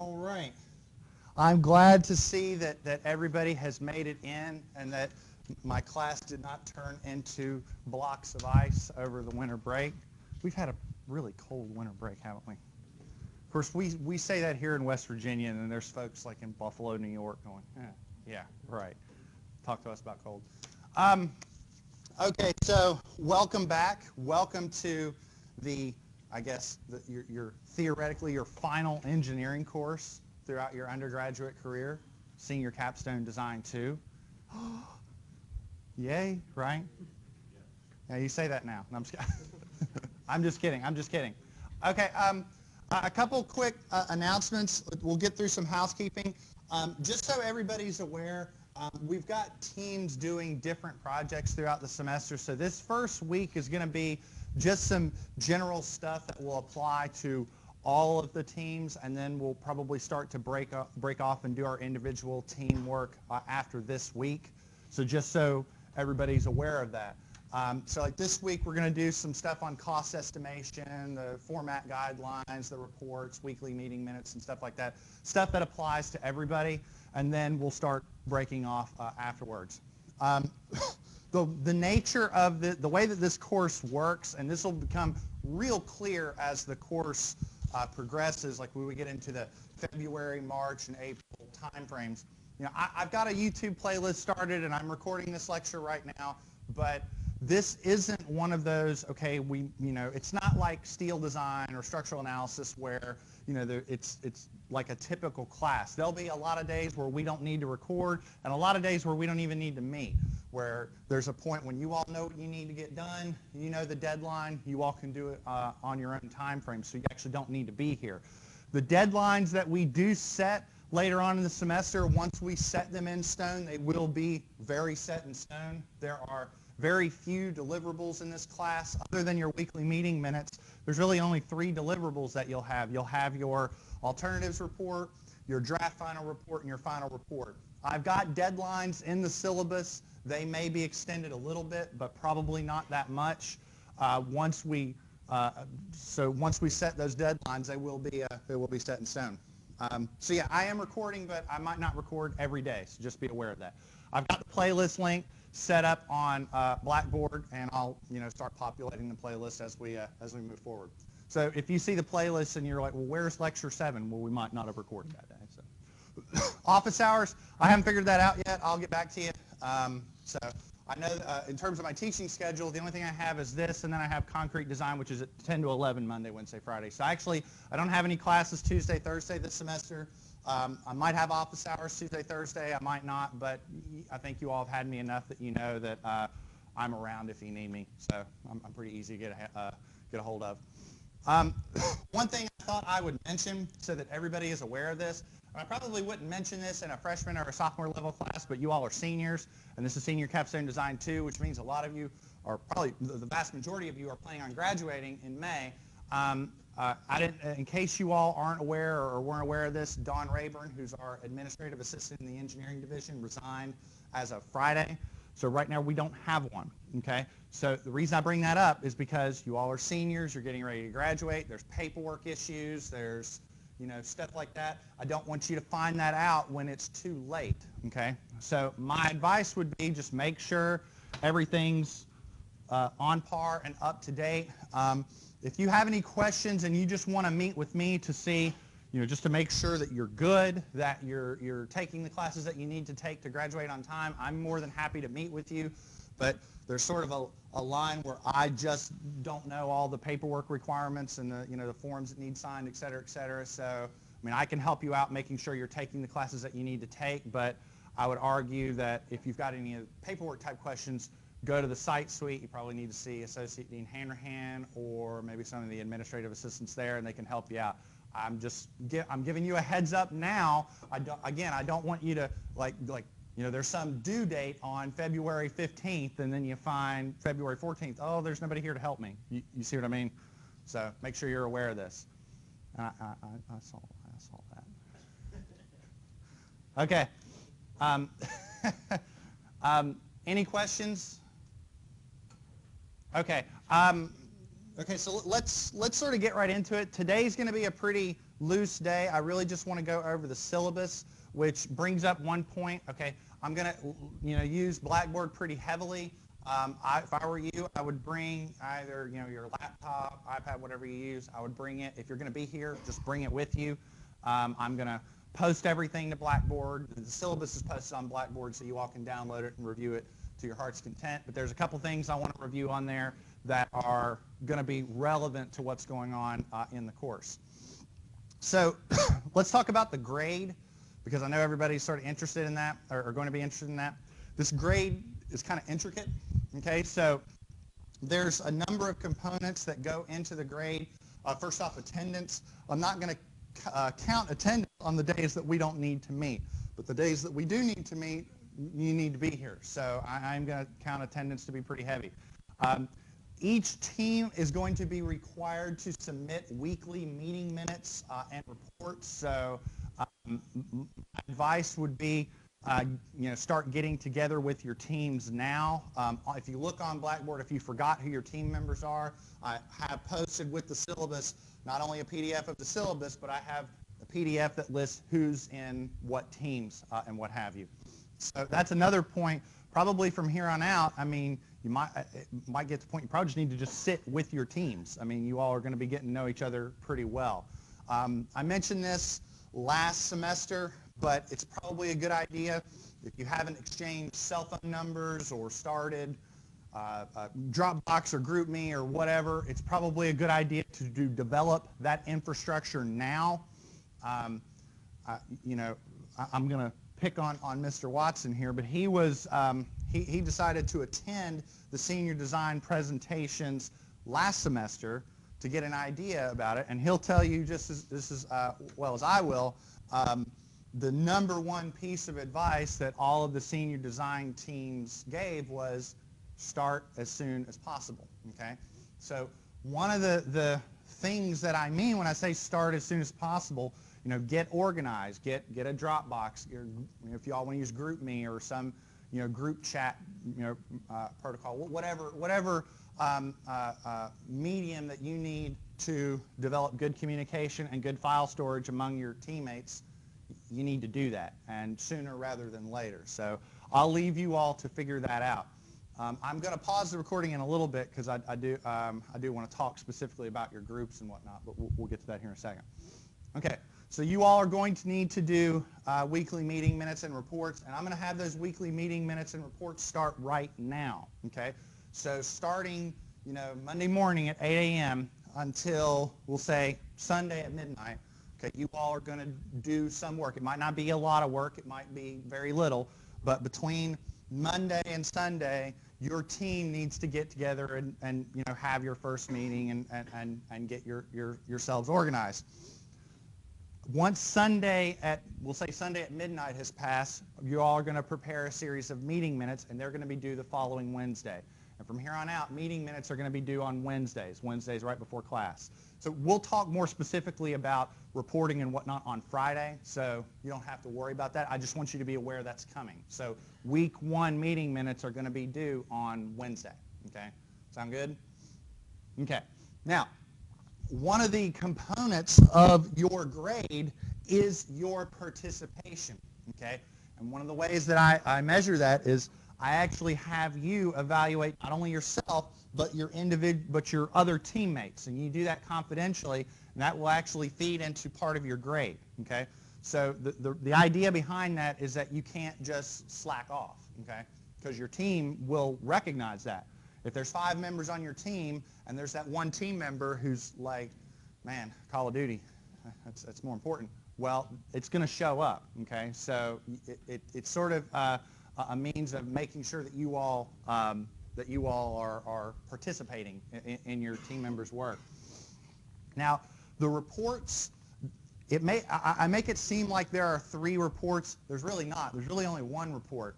All right. I'm glad to see that everybody has made it in and that my class did not turn into blocks of ice over the winter break. We've had a really cold winter break, haven't we? Of course, we say that here in West Virginia, and then there's folks like in Buffalo, New York going, yeah, right. Talk to us about cold. Okay, so welcome back. Welcome to your theoretically your final engineering course throughout your undergraduate career, Senior Capstone Design 2. Yay, right? Yeah, you say that now. No, I'm just kidding. I'm just kidding. Okay, a couple quick announcements. We'll get through some housekeeping. Just so everybody's aware, we've got teams doing different projects throughout the semester. So this first week is going to be just some general stuff that will apply to all of the teams, and then we'll probably start to break off and do our individual teamwork after this week. So just so everybody's aware of that. So like this week, we're going to do some stuff on cost estimation, the format guidelines, the reports, weekly meeting minutes, and stuff like that. Stuff that applies to everybody, and then we'll start breaking off afterwards. The nature of the way that this course works, and this will become real clear as the course progresses, like when we get into the February, March, and April time frames. You know, I've got a YouTube playlist started, and I'm recording this lecture right now, but this isn't one of those, okay, it's not like steel design or structural analysis where, it's like a typical class. There'll be a lot of days where we don't need to record and a lot of days where we don't even need to meet, where there's a point when you all know what you need to get done, you know the deadline, you all can do it on your own time frame, so you actually don't need to be here. The deadlines that we do set later on in the semester, once we set them in stone, they will be very set in stone. There are very few deliverables in this class. Other than your weekly meeting minutes, there's really only 3 deliverables that you'll have. You'll have your alternatives report, your draft final report, and your final report. I've got deadlines in the syllabus. They may be extended a little bit, but probably not that much. Once we set those deadlines, they will be set in stone. So yeah, I am recording, but I might not record every day, so just be aware of that. I've got the playlist link set up on Blackboard, and I'll start populating the playlist as we move forward. So if you see the playlist and you're like, well, where's lecture 7? Well, we might not have recorded that day. So office hours, I haven't figured that out yet. I'll get back to you. So I know in terms of my teaching schedule, the only thing I have is this, and then I have concrete design, which is at 10 to 11 Monday, Wednesday, Friday. So actually, I don't have any classes Tuesday, Thursday this semester. I might have office hours Tuesday, Thursday. I might not, but I think you all have had me enough that you know that I'm around if you need me. So I'm pretty easy to get a hold of. One thing I thought I would mention so that everybody is aware of this, I probably wouldn't mention this in a freshman or a sophomore level class, but you all are seniors, and this is Senior Capstone Design 2, which means a lot of you, or probably the vast majority of you, are planning on graduating in May. In case you all aren't aware or weren't aware of this, Dawn Rayburn, who's our administrative assistant in the engineering division, resigned as of Friday. So right now we don't have one, okay? So the reason I bring that up is because you all are seniors, you're getting ready to graduate, there's paperwork issues, there's stuff like that. I don't want you to find that out when it's too late, okay? So my advice would be just make sure everything's on par and up to date. If you have any questions and you just want to meet with me to see, just to make sure that you're good, that you're taking the classes that you need to take to graduate on time, I'm more than happy to meet with you. But there's sort of a line where I just don't know all the paperwork requirements and the forms that need signed, et cetera, et cetera. So, I can help you out making sure you're taking the classes that you need to take, but I would argue that if you've got any paperwork type questions, go to the site suite. You probably need to see Associate Dean Hanrahan or maybe some of the administrative assistants there, and they can help you out. I'm giving you a heads up now. I don't want you to there's some due date on February 15th, and then you find February 14th. Oh, there's nobody here to help me. You see what I mean? So make sure you're aware of this. I saw that. Okay. Any questions? Okay. Okay, so let's sort of get right into it. Today's going to be a pretty loose day. I really just want to go over the syllabus, which brings up one point. Okay, I'm going to use Blackboard pretty heavily. If I were you, I would bring either your laptop, iPad, whatever you use. I would bring it. If you're going to be here, just bring it with you. I'm going to post everything to Blackboard. The syllabus is posted on Blackboard, so you all can download it and review it to your heart's content. But there's a couple things I want to review on there that are going to be relevant to what's going on in the course. So let's talk about the grade, because I know everybody's sort of interested in that, or going to be interested in that. This grade is kind of intricate. Okay, so there's a number of components that go into the grade. First off, attendance. I'm not going to count attendance on the days that we don't need to meet, but the days that we do need to meet, you need to be here. So I'm going to count attendance to be pretty heavy. Each team is going to be required to submit weekly meeting minutes and reports. So my advice would be start getting together with your teams now. If you look on Blackboard, if you forgot who your team members are, I have posted with the syllabus not only a PDF of the syllabus, but I have a PDF that lists who's in what teams and what have you. So that's another point. Probably from here on out, I mean, you might get to the point you probably just need to just sit with your teams. I mean, you all are going to be getting to know each other pretty well. I mentioned this last semester, but it's probably a good idea if you haven't exchanged cell phone numbers or started Dropbox or GroupMe or whatever, it's probably a good idea to develop that infrastructure now. I'm going to pick on Mr. Watson here, but he was he decided to attend the senior design presentations last semester to get an idea about it, and he'll tell you just as well as I will. The number one piece of advice that all of the senior design teams gave was start as soon as possible. Okay, so one of the things that I mean when I say start as soon as possible, get organized, get a Dropbox, if you all want to use GroupMe or some group chat protocol, whatever medium that you need to develop good communication and good file storage among your teammates. You need to do that, and sooner rather than later. So I'll leave you all to figure that out. I'm going to pause the recording in a little bit because I do want to talk specifically about your groups and whatnot, but we'll get to that here in a second. Okay, so you all are going to need to do weekly meeting minutes and reports, and I'm going to have those weekly meeting minutes and reports start right now. Okay, so starting Monday morning at 8 a.m. until we'll say Sunday at midnight. Okay, you all are going to do some work. It might not be a lot of work. It might be very little. But between Monday and Sunday, your team needs to get together and have your first meeting and get yourselves organized. Once we'll say Sunday at midnight has passed, you all are going to prepare a series of meeting minutes, and they're going to be due the following Wednesday. And from here on out, meeting minutes are going to be due on Wednesdays right before class. So we'll talk more specifically about reporting and whatnot on Friday, so you don't have to worry about that. I just want you to be aware that's coming. So week 1 meeting minutes are going to be due on Wednesday. Okay? Sound good? Okay. Now, one of the components of your grade is your participation. Okay? And one of the ways that I measure that is I actually have you evaluate not only yourself, but your other teammates, and you do that confidentially, and that will actually feed into part of your grade. Okay, so the idea behind that is that you can't just slack off. Okay, because your team will recognize that. If there's 5 members on your team, and there's that one team member who's like, man, Call of Duty, that's more important. Well, it's going to show up. Okay, so it's sort of a means of making sure that you all are participating in your team members' work. Now, the reports, I make it seem like there are 3 reports. There's really not. There's really only 1 report.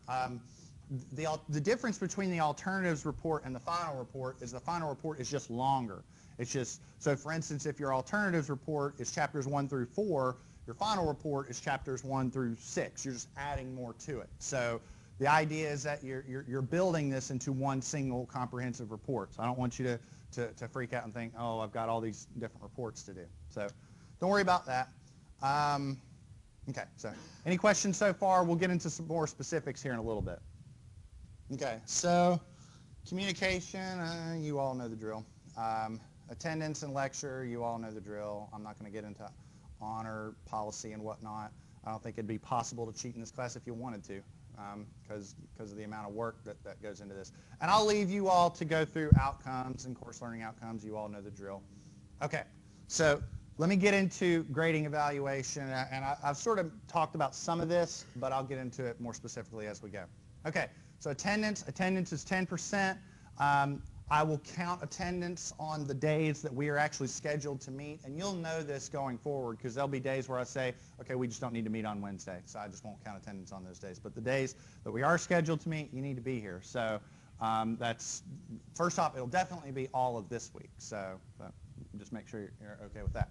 The difference between the alternatives report and the final report is the final report is just longer. It's just, so for instance, if your alternatives report is chapters 1 through 4, your final report is chapters 1 through 6. You're just adding more to it. So the idea is that you're building this into one single comprehensive report. So I don't want you to freak out and think, oh, I've got all these different reports to do. So don't worry about that. Okay, so any questions so far? We'll get into some more specifics here in a little bit. Okay, so communication, you all know the drill. Attendance and lecture, you all know the drill. I'm not going to get into honor policy and whatnot. I don't think it'd be possible to cheat in this class if you wanted to, because of the amount of work that goes into this. And I'll leave you all to go through outcomes and course learning outcomes. You all know the drill. Okay, so let me get into grading evaluation, and I've sort of talked about some of this, but I'll get into it more specifically as we go. Okay, so attendance is 10%. I will count attendance on the days that we are actually scheduled to meet, and you'll know this going forward because there'll be days where I say, okay, we just don't need to meet on Wednesday, so I just won't count attendance on those days. But the days that we are scheduled to meet, you need to be here. So that's, first off, it'll definitely be all of this week, so just make sure you're okay with that.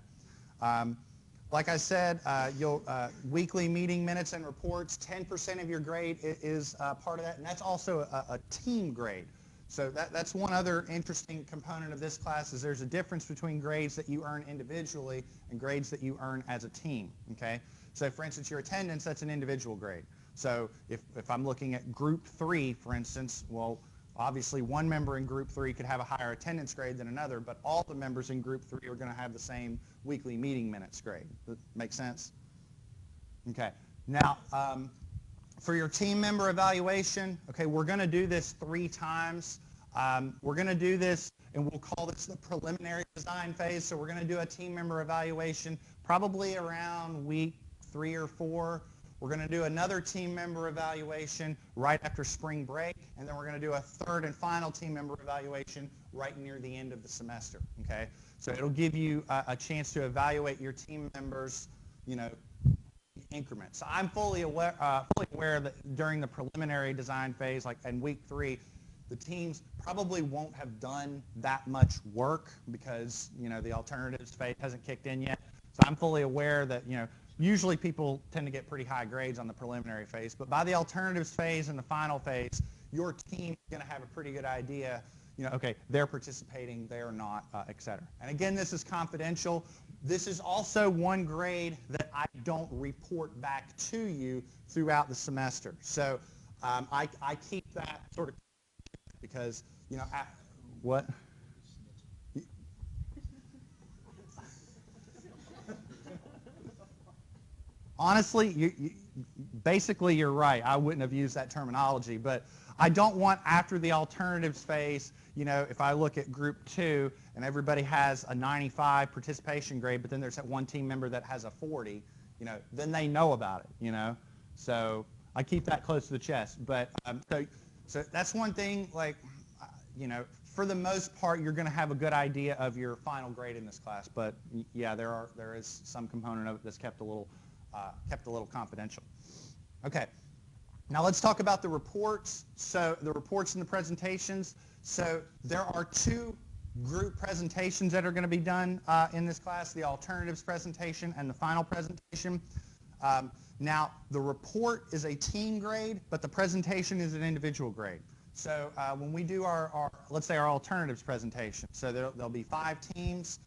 Like I said, weekly meeting minutes and reports, 10% of your grade is part of that, and that's also a team grade. So that's one other interesting component of this class is there's a difference between grades that you earn individually and grades that you earn as a team, okay? So for instance, your attendance, that's an individual grade. So if I'm looking at group 3, for instance, well, obviously one member in group 3 could have a higher attendance grade than another, but all the members in group 3 are going to have the same weekly meeting minutes grade. That make sense? Okay. Now, for your team member evaluation, okay, we're going to do this 3 times. We're going to do this, and we'll call this the preliminary design phase. So we're going to do a team member evaluation probably around week 3 or 4. We're going to do another team member evaluation right after spring break, and then we're going to do a third and final team member evaluation right near the end of the semester, okay? So it'll give you a chance to evaluate your team members, you know, increments. So I'm fully aware that during the preliminary design phase, like in week 3, the teams probably won't have done that much work because, you know, the alternatives phase hasn't kicked in yet. So I'm fully aware that, you know, usually people tend to get pretty high grades on the preliminary phase, but by the alternatives phase and the final phase, your team is going to have a pretty good idea, you know, okay, they're participating, they're not, et cetera. And again, this is confidential. This is also one grade that I don't report back to you throughout the semester. So I keep that sort of because, you know, what? Honestly, basically you're right. I wouldn't have used that terminology, but I don't want after the alternatives phase, you know, if I look at group 2 and everybody has a 95 participation grade, but then there's that one team member that has a 40, you know, then they know about it, you know. So I keep that close to the chest. But so that's one thing, like, you know, for the most part, you're going to have a good idea of your final grade in this class. But yeah, there is some component of it that's kept a little confidential. Okay, now let's talk about the reports. So the reports and the presentations. So there are 2 group presentations that are going to be done in this class, the alternatives presentation and the final presentation. Now, the report is a team grade, but the presentation is an individual grade. So when we do let's say our alternatives presentation, so there'll be 5 teams.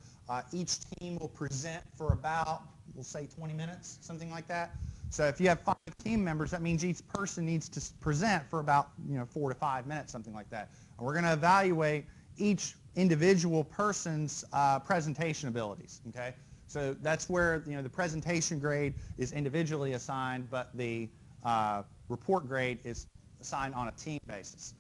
Each team will present for about, we'll say 20 minutes, something like that. So if you have 5 team members, that means each person needs to present for about, you know, 4 to 5 minutes, something like that. And we're going to evaluate each individual person's presentation abilities, okay? So that's where, you know, the presentation grade is individually assigned, but the report grade is assigned on a team basis.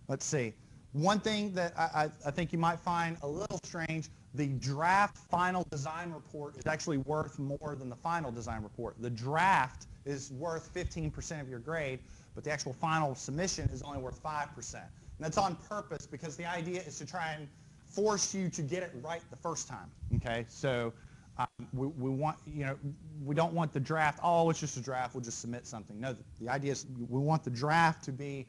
Let's see. One thing that I think you might find a little strange, the draft final design report is actually worth more than the final design report. The draft is worth 15% of your grade, but the actual final submission is only worth 5%. And that's on purpose because the idea is to try and force you to get it right the first time, okay? So we want, you know, we don't want the draft, oh, it's just a draft, we'll just submit something. No, the idea is we want the draft to be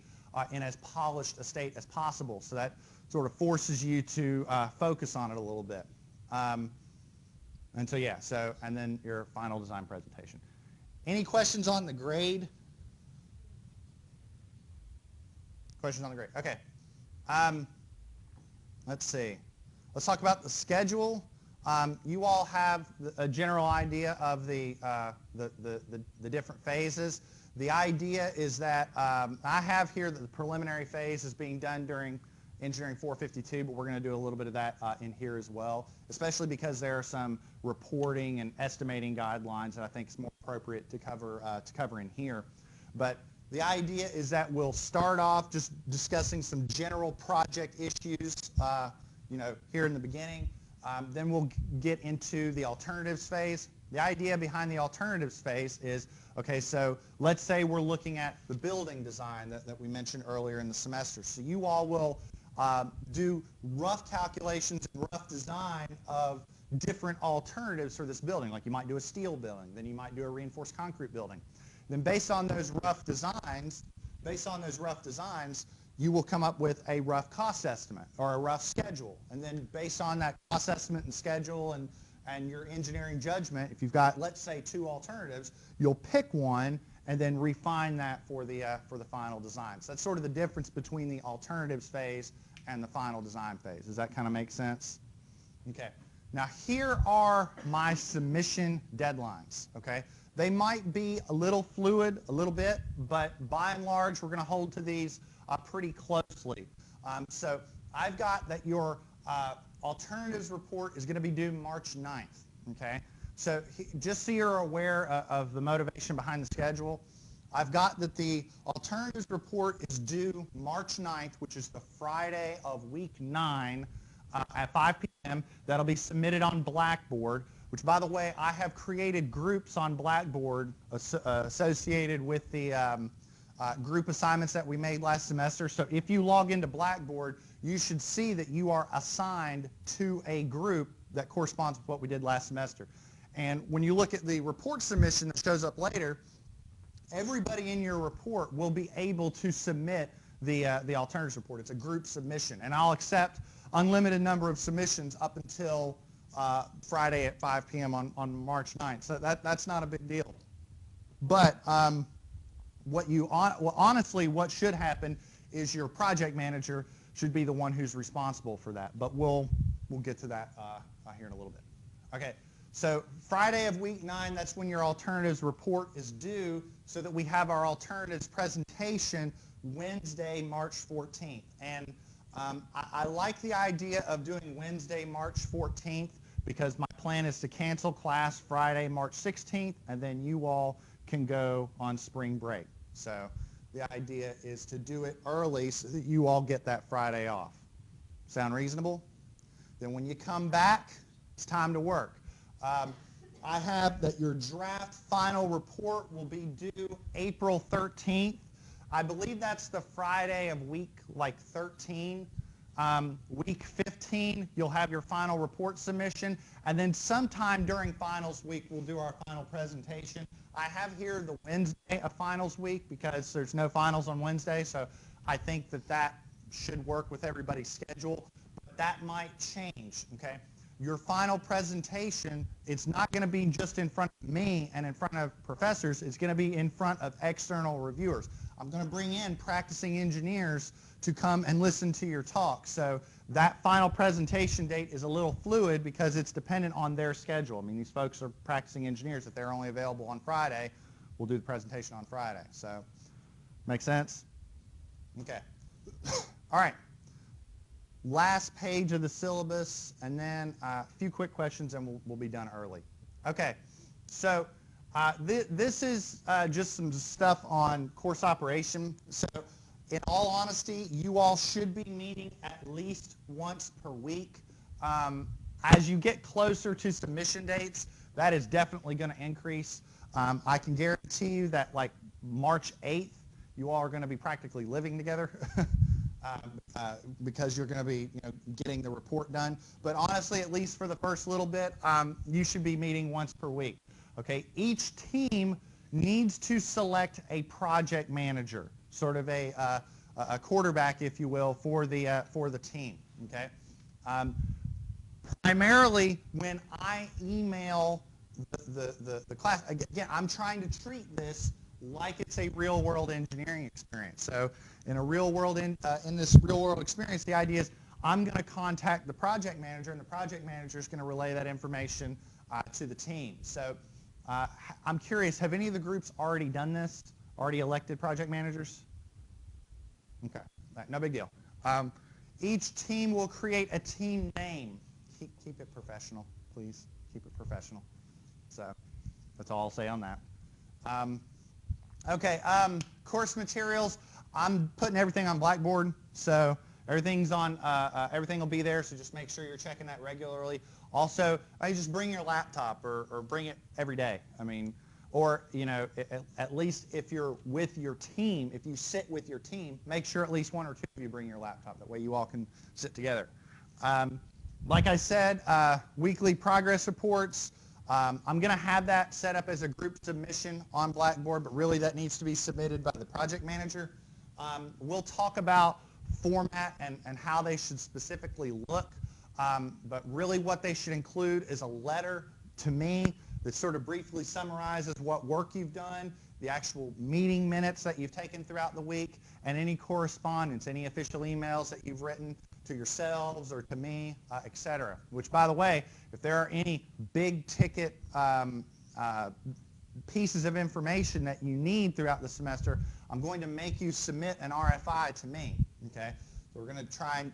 in as polished a state as possible. So that sort of forces you to focus on it a little bit. And so, yeah, so, and then your final design presentation. Any questions on the grade? Questions on the grade? Okay. Let's see. Let's talk about the schedule. You all have a general idea of the different phases. The idea is that I have here that the preliminary phase is being done during Engineering 452, but we're going to do a little bit of that in here as well, especially because there are some reporting and estimating guidelines that I think is more appropriate to cover in here. But the idea is that we'll start off just discussing some general project issues, here in the beginning. Then we'll get into the alternatives phase. The idea behind the alternatives phase is, okay, so let's say we're looking at the building design that we mentioned earlier in the semester. So you all will do rough calculations and rough design of different alternatives for this building. Like you might do a steel building, then you might do a reinforced concrete building. Then based on those rough designs, you will come up with a rough cost estimate or a rough schedule. And then based on that cost estimate and schedule and your engineering judgment, if you've got, let's say, 2 alternatives, you'll pick one and then refine that for the final design. So that's sort of the difference between the alternatives phase and the final design phase. Does that kind of make sense? Okay. Now here are my submission deadlines, okay? They might be a little fluid, a little bit, but by and large, we're going to hold to these pretty closely. So I've got that your alternatives report is going to be due March 9th, okay? So just so you're aware of the motivation behind the schedule, I've got that the alternatives report is due March 9th, which is the Friday of week 9 at 5 p.m. That'll be submitted on Blackboard, which, by the way, I have created groups on Blackboard associated with the group assignments that we made last semester. So if you log into Blackboard, you should see that you are assigned to a group that corresponds with what we did last semester. And when you look at the report submission that shows up later, everybody in your report will be able to submit the alternatives report. It's a group submission, and I'll accept unlimited number of submissions up until Friday at 5 p.m. on March 9th. So that's not a big deal. But honestly, what should happen is your project manager should be the one who's responsible for that. But we'll get to that here in a little bit. Okay. So Friday of week 9, that's when your alternatives report is due, so that we have our alternatives presentation Wednesday, March 14th. And I like the idea of doing Wednesday, March 14th, because my plan is to cancel class Friday, March 16th, and then you all can go on spring break. So the idea is to do it early so that you all get that Friday off. Sound reasonable? Then when you come back, it's time to work. I have that your draft final report will be due April 13th. I believe that's the Friday of week 13. Week 15, you'll have your final report submission, and then sometime during finals week, we'll do our final presentation. I have here the Wednesday of finals week because there's no finals on Wednesday, so I think that should work with everybody's schedule, but that might change, okay? Your final presentation, it's not going to be just in front of me and in front of professors. It's going to be in front of external reviewers. I'm going to bring in practicing engineers to come and listen to your talk. So that final presentation date is a little fluid because it's dependent on their schedule. I mean, these folks are practicing engineers. If they're only available on Friday, we'll do the presentation on Friday. So, make sense? Okay. All right. Last page of the syllabus, and then a few quick questions, and we'll be done early. Okay, so this is just some stuff on course operation. So in all honesty, you all should be meeting at least once per week. As you get closer to submission dates, that is definitely going to increase. I can guarantee you that like March 8th, you all are going to be practically living together. Because you're going to be getting the report done. But honestly, at least for the first little bit, you should be meeting once per week. Okay, each team needs to select a project manager, sort of a quarterback, if you will, for the team. Okay, primarily when I email the class, again, I'm trying to treat this like it's a real-world engineering experience. So in a real-world in this real-world experience, the idea is I'm going to contact the project manager, and the project manager is going to relay that information to the team. So I'm curious, have any of the groups already done this? Already elected project managers? Okay, no big deal. Each team will create a team name. Keep it professional, please. Keep it professional. So that's all I'll say on that. Okay, course materials. I'm putting everything on Blackboard, so everything's on. Everything will be there. So just make sure you're checking that regularly. Also, just bring your laptop or bring it every day. I mean, or at least if you're with your team, if you sit with your team, make sure at least one or two of you bring your laptop. That way you all can sit together. Like I said, weekly progress reports. I'm going to have that set up as a group submission on Blackboard, but really that needs to be submitted by the project manager. We'll talk about format and how they should specifically look, but really what they should include is a letter to me that sort of briefly summarizes what work you've done, the actual meeting minutes that you've taken throughout the week, and any correspondence, any official emails that you've written to yourselves or to me, etc. Which, by the way, if there are any big ticket pieces of information that you need throughout the semester, I'm going to make you submit an RFI to me. Okay, so we're going to try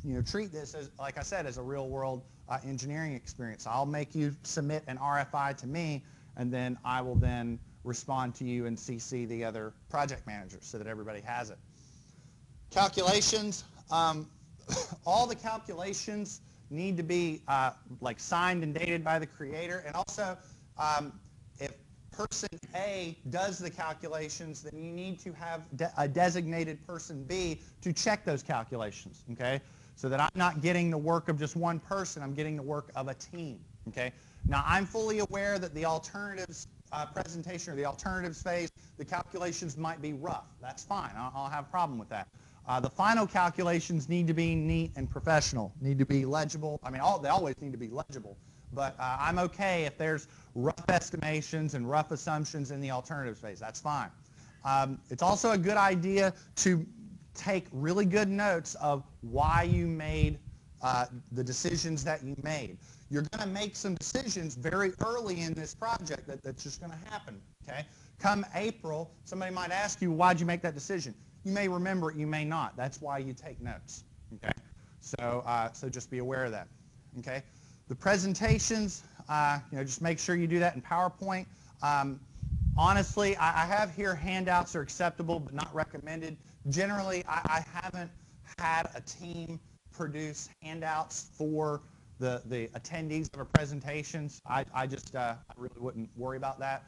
and treat this as, like I said, as a real-world engineering experience. I'll make you submit an RFI to me, and then I will then respond to you and CC the other project managers so that everybody has it. Calculations. All the calculations need to be like signed and dated by the creator, and also if person A does the calculations, then you need to have a designated person B to check those calculations, okay? So that I'm not getting the work of just one person, I'm getting the work of a team, okay? Now, I'm fully aware that the alternatives presentation or the alternatives phase, the calculations might be rough. That's fine. I'll have a problem with that. The final calculations need to be neat and professional, need to be legible. I mean, they always need to be legible, but I'm okay if there's rough estimations and rough assumptions in the alternatives phase. That's fine. It's also a good idea to take really good notes of why you made the decisions that you made. You're going to make some decisions very early in this project that's just going to happen, okay? Come April, somebody might ask you, why'd you make that decision? You may remember it, you may not. That's why you take notes, okay? So just be aware of that, okay? The presentations, just make sure you do that in PowerPoint. Honestly, I have here handouts are acceptable but not recommended. Generally, I haven't had a team produce handouts for the attendees of our presentations. I really wouldn't worry about that.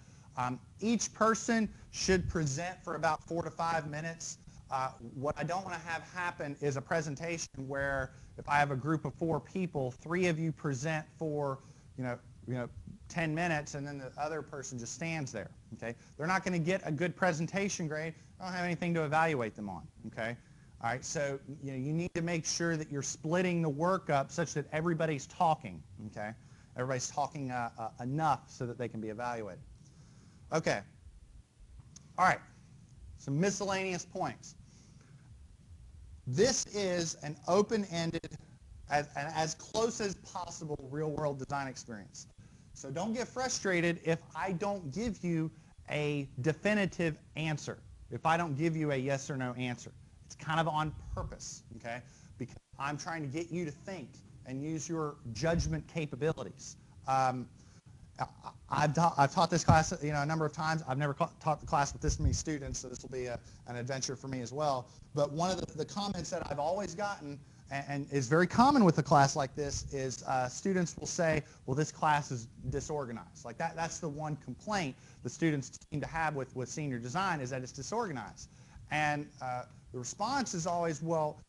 Each person should present for about 4 to 5 minutes. What I don't want to have happen is a presentation where if I have a group of 4 people, 3 of you present for 10 minutes and then the other person just stands there. Okay, they're not going to get a good presentation grade. I don't have anything to evaluate them on. Okay, all right. So you need to make sure that you're splitting the work up such that everybody's talking. Okay, everybody's talking enough so that they can be evaluated. Okay. All right. Some miscellaneous points. This is an open-ended, as close as possible real-world design experience. So don't get frustrated if I don't give you a definitive answer, if I don't give you a yes or no answer. It's kind of on purpose, okay? Because I'm trying to get you to think and use your judgment capabilities. I've taught this class a number of times. I've never taught the class with this many students, so this will be an adventure for me as well. But one of the comments that I've always gotten, and is very common with a class like this, is students will say, well, this class is disorganized. Like that's the one complaint the students seem to have with senior design, is that it's disorganized. And the response is always, well,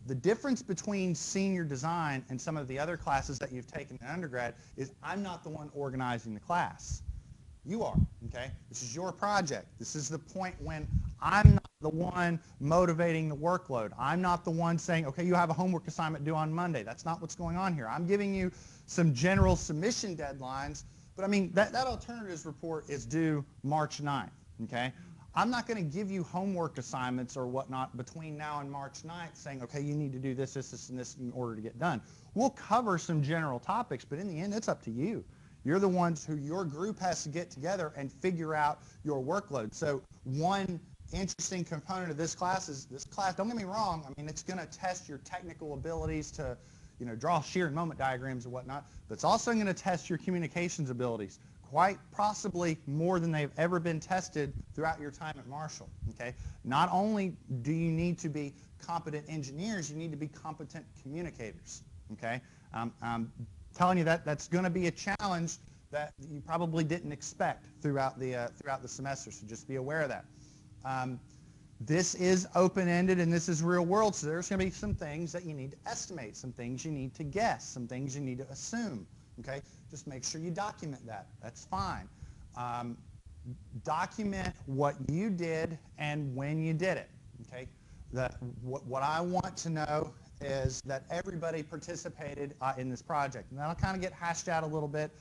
the difference between senior design and some of the other classes that you've taken in undergrad is I'm not the one organizing the class. You are, okay? This is your project. This is the point when I'm not the one motivating the workload. I'm not the one saying, okay, you have a homework assignment due on Monday. That's not what's going on here. I'm giving you some general submission deadlines, but I mean, that alternatives report is due March 9th, okay? I'm not going to give you homework assignments or whatnot between now and March 9th saying, okay, you need to do this, this, this, and this in order to get done. We'll cover some general topics, but in the end, it's up to you. You're the ones who your group has to get together and figure out your workload. So one interesting component of this class is this class, don't get me wrong, I mean, it's going to test your technical abilities to, draw shear and moment diagrams and whatnot, but it's also going to test your communications abilities, quite possibly more than they've ever been tested throughout your time at Marshall, okay? Not only do you need to be competent engineers, you need to be competent communicators, okay? I'm telling you that's going to be a challenge that you probably didn't expect throughout the semester, so just be aware of that. This is open-ended and this is real world, so there's going to be some things that you need to estimate, some things you need to guess, some things you need to assume, okay? Just make sure you document that. That's fine. Document what you did and when you did it, okay? What I want to know is that everybody participated in this project, and that'll kind of get hashed out a little bit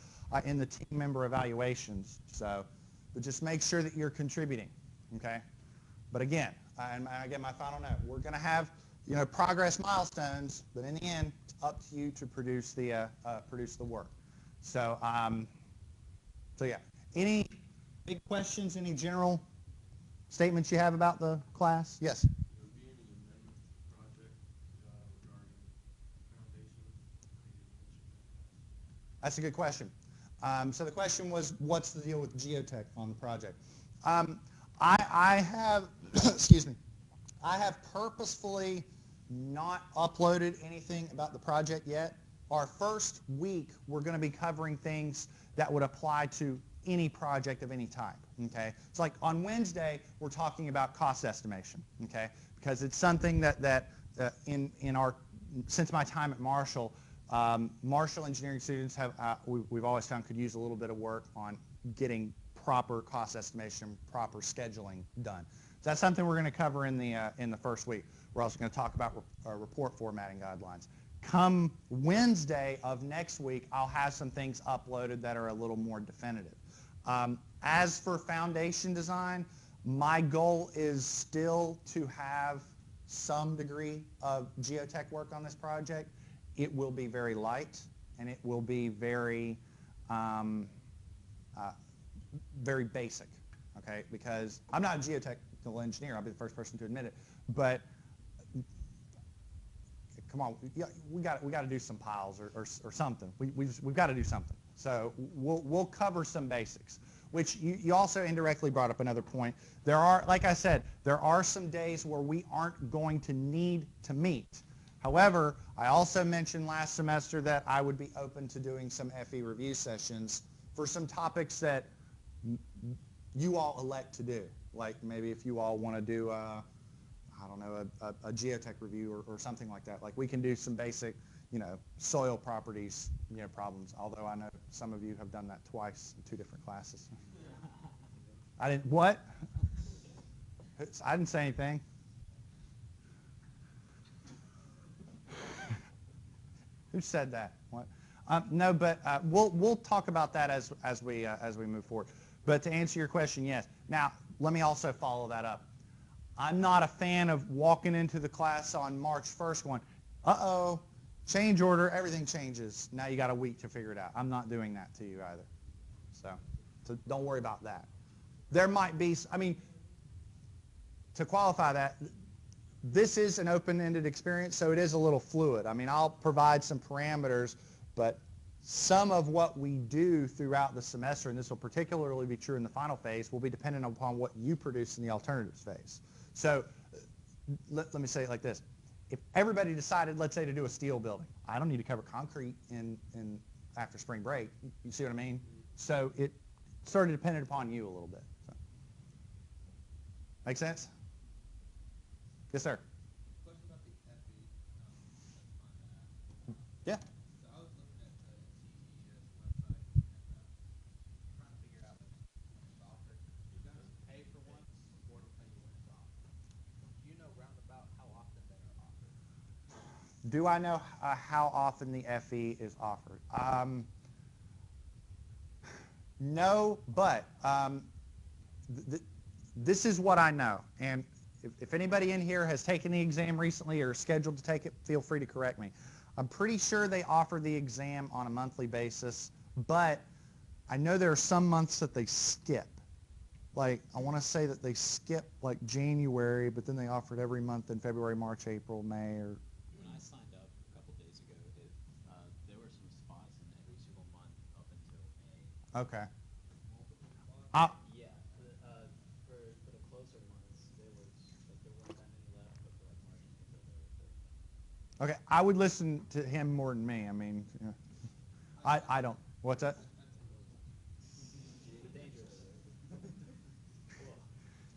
in the team member evaluations, but just make sure that you're contributing, okay? But again, and again, my final note, we're going to have progress milestones, but in the end, it's up to you to produce the work. So, yeah. Any big questions? Any general statements you have about the class? Yes. Will there be any amendment to the project regarding foundations? That's a good question. So the question was, what's the deal with geotech on the project? I have, excuse me, I have purposefully not uploaded anything about the project yet. Our first week, we're going to be covering things that would apply to any project of any type, okay? It's like on Wednesday, we're talking about cost estimation, okay? Because it's something that since my time at Marshall, Marshall engineering students have, we've always found could use a little bit of work on getting proper cost estimation, proper scheduling done. So that's something we're going to cover in the first week. We're also going to talk about report formatting guidelines. Come Wednesday of next week, I'll have some things uploaded that are a little more definitive. As for foundation design, my goal is still to have some degree of geotech work on this project. It will be very light, and it will be very, very basic, okay? Because I'm not a geotechnical engineer. I'll be the first person to admit it. But come on, we got to do some piles or something. We've got to do something. So we'll cover some basics, which you also indirectly brought up another point. There are, like I said, there are some days where we aren't going to need to meet. However, I also mentioned last semester that I would be open to doing some FE review sessions for some topics that you all elect to do. Like maybe if you all want to do, I don't know, a geotech review or something like that. Like we can do some basic, soil properties, problems. Although I know some of you have done that twice in 2 different classes. I didn't, what? I didn't say anything. Who said that? What? No, but we'll talk about that as we move forward. But to answer your question, yes. Now, let me also follow that up. I'm not a fan of walking into the class on March 1st going, uh-oh, change order, everything changes. Now you got a week to figure it out. I'm not doing that to you either. So don't worry about that. There might be, I mean, to qualify that, this is an open-ended experience, so it is a little fluid. I mean, I'll provide some parameters, but some of what we do throughout the semester, and this will particularly be true in the final phase, will be dependent upon what you produce in the alternatives phase. So let me say it like this. If everybody decided, let's say, to do a steel building, I don't need to cover concrete in after spring break. You see what I mean? So it sort of depended upon you a little bit. So. Make sense? Yes, sir. Question about the FE. Yeah. So I was looking at the TES website and trying to figure out when it's offered. You guys pay for one before to pay you when it's offered. Do you know roundabout how often they are offered? Do I know how often the FE is offered? No, but this is what I know. And if anybody in here has taken the exam recently or is scheduled to take it, feel free to correct me. I'm pretty sure they offer the exam on a monthly basis, but I know there are some months that they skip. Like, I want to say that they skip like January, but then they offer it every month in February, March, April, May, or... When I signed up a couple days ago, there were some spots in every single month up until May. Okay. Yeah, for the closer months, there weren't that many left, but for like March and April, there were 30. Okay, I would listen to him more than me. I mean, you know, I don't. What's that?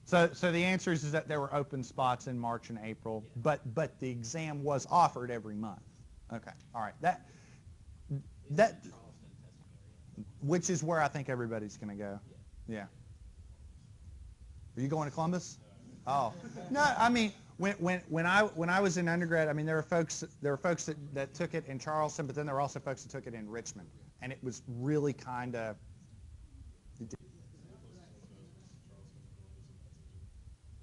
So the answer is that there were open spots in March and April, Yeah. but the exam was offered every month. Okay, all right. That Charleston testing area. which is where I think everybody's going to go. Yeah. Are you going to Columbus? Oh no, I mean when I was in undergrad, I mean there were folks that took it in Charleston, but then there were also folks that took it in Richmond, and it was really kind of.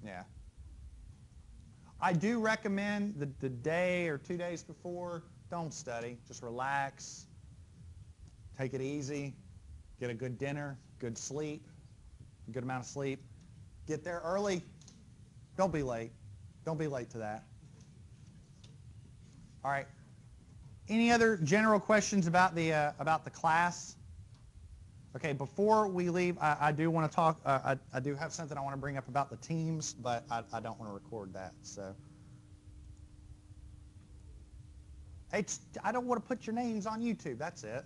Yeah. I do recommend the day or 2 days before, don't study. Just relax. Take it easy. Get a good dinner, good sleep, a good amount of sleep. Get there early. Don't be late. Don't be late to that. All right. Any other general questions about the class? Okay, before we leave, I do want to talk, I do have something I want to bring up about the teams, but I don't want to record that, so. I don't want to put your names on YouTube, that's it.